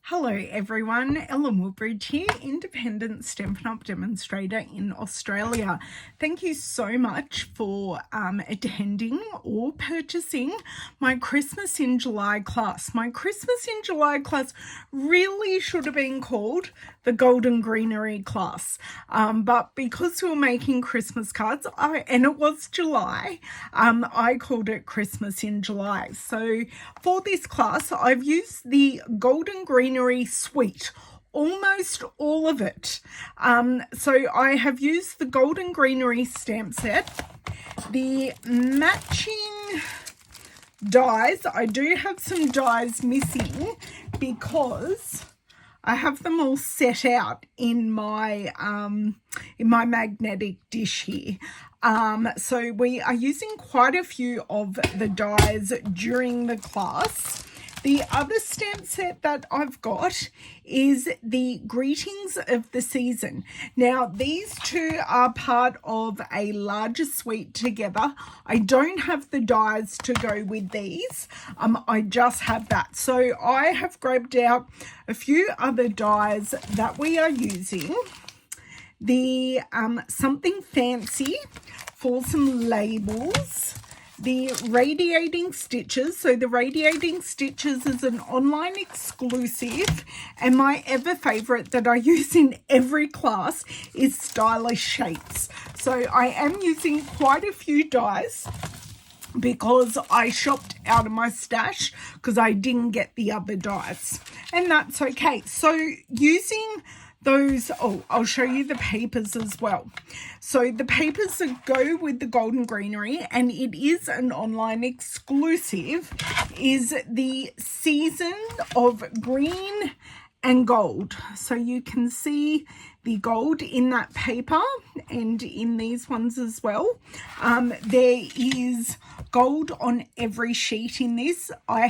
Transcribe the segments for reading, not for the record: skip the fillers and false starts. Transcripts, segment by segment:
Hello everyone, Ellen Woodbridge here, independent Stampin' demonstrator in Australia. Thank you so much for attending or purchasing my Christmas in July class. My Christmas in July class really should have been called the Golden Greenery class, but because we were making Christmas cards, and it was July, I called it Christmas in July. So for this class, I've used the Golden Greenery suite, almost all of it. So I have used the Golden Greenery stamp set, the matching dies. I do have some dies missing because I have them all set out in my magnetic dish here. So we are using quite a few of the dies during the class. The other stamp set that I've got is the Greetings of the Season. Now, these two are part of a larger suite together. I don't have the dies to go with these. I just have that. So I have grabbed out a few other dies that we are using. The Something Fancy for some labels. The Radiating Stitches. So the Radiating Stitches is an online exclusive, and my ever favorite that I use in every class is Stylish Shapes. So I am using quite a few dies because I shopped out of my stash because I didn't get the other dies, and that's okay. So using those, I'll show you the papers as well. So the papers that go with the Golden Greenery, and it is an online exclusive, is the Season of Green and Gold. So you can see the gold in that paper and in these ones as well. There is gold on every sheet in this. I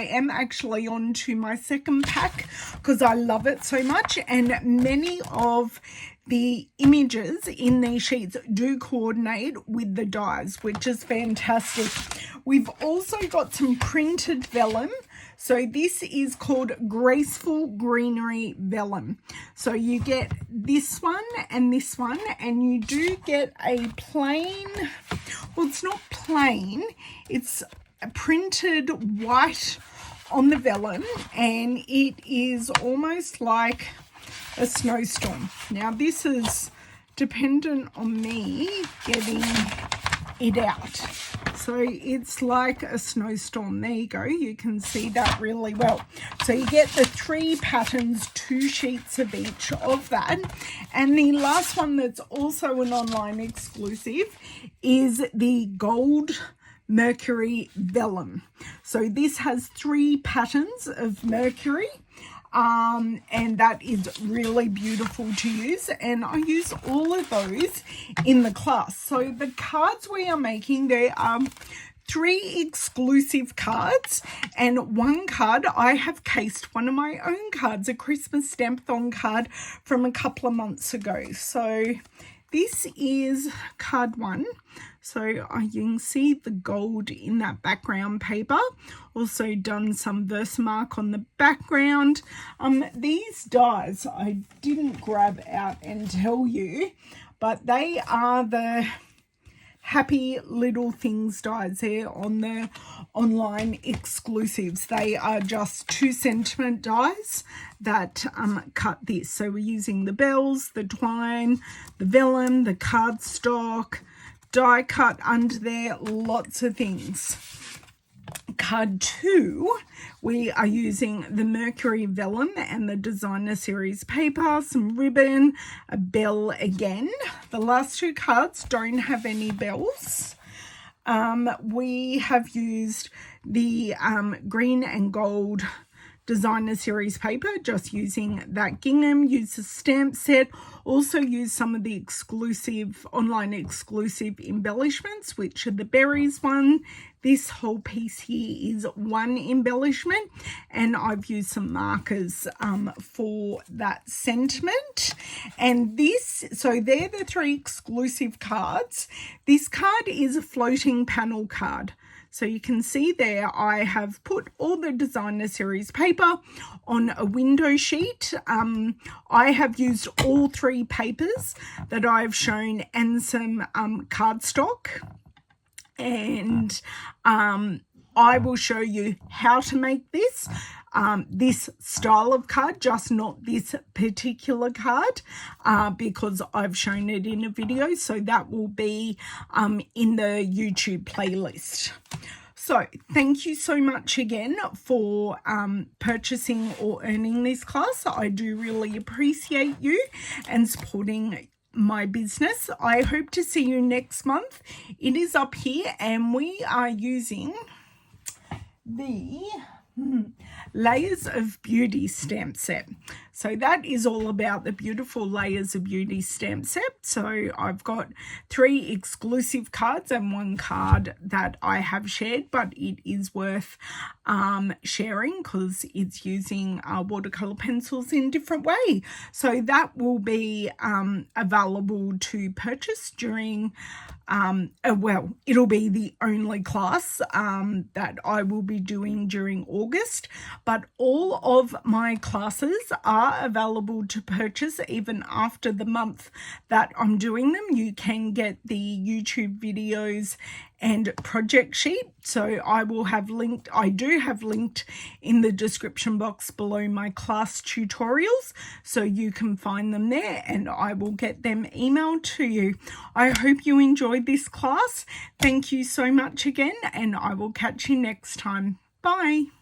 am actually on to my second pack because I love it so much, and many of the images in these sheets do coordinate with the dies, which is fantastic. We've also got some printed vellum. So this is called Graceful Greenery Vellum. So you get this one, and you do get a plain, well, it's not plain, it's printed white on the vellum, and it is almost like a snowstorm. Now this is dependent on me getting it out. So it's like a snowstorm. There you go. You can see that really well. So you get the 3 patterns, 2 sheets of each of that. And the last one that's also an online exclusive is the Gold Mercury Vellum. So this has 3 patterns of Mercury. And that is really beautiful to use, and I use all of those in the class. So the cards we are making, there are 3 exclusive cards, and 1 card I have cased one of my own cards, a Christmas Stamp-a-thon card from a couple of months ago. So this is card 1. So you can see the gold in that background paper. Also done some Versamark on the background. These dies I didn't grab out and tell you, but they are the Happy Little Things dies there on the online exclusives. They are just 2 sentiment dies that cut this. So we're using the bells, the twine, the vellum, the cardstock, die cut under there, lots of things. Card 2, we are using the Mercury Vellum and the Designer Series paper, some ribbon, a bell again. The last 2 cards don't have any bells. We have used the green and gold Designer Series paper, just using that gingham. Use the stamp set, also use some of the exclusive, online exclusive embellishments, which are the berries one. This whole piece here is 1 embellishment, and I've used some markers for that sentiment. And this, so they're the 3 exclusive cards. This card is a floating panel card. So you can see there I have put all the designer series paper on a window sheet. I have used all 3 papers that I've shown and some cardstock, and I will show you how to make this style of card, just not this particular card, because I've shown it in a video, so that will be in the YouTube playlist. So thank you so much again for purchasing or earning this class. I do really appreciate you and supporting my business. I hope to see you next month. It is up here, and we are using the Layers of Beauty stamp set. So that is all about the beautiful Layers of Beauty stamp set. So I've got 3 exclusive cards and 1 card that I have shared, but it is worth sharing because it's using watercolor pencils in different way. So that will be available to purchase during well, it'll be the only class that I will be doing during August, but all of my classes are available to purchase even after the month that I'm doing them. You can get the YouTube videos and project sheet. So I will have linked, I do have linked in the description box below my class tutorials, so you can find them there and I will get them emailed to you. I hope you enjoyed this class. Thank you so much again, and I will catch you next time. Bye.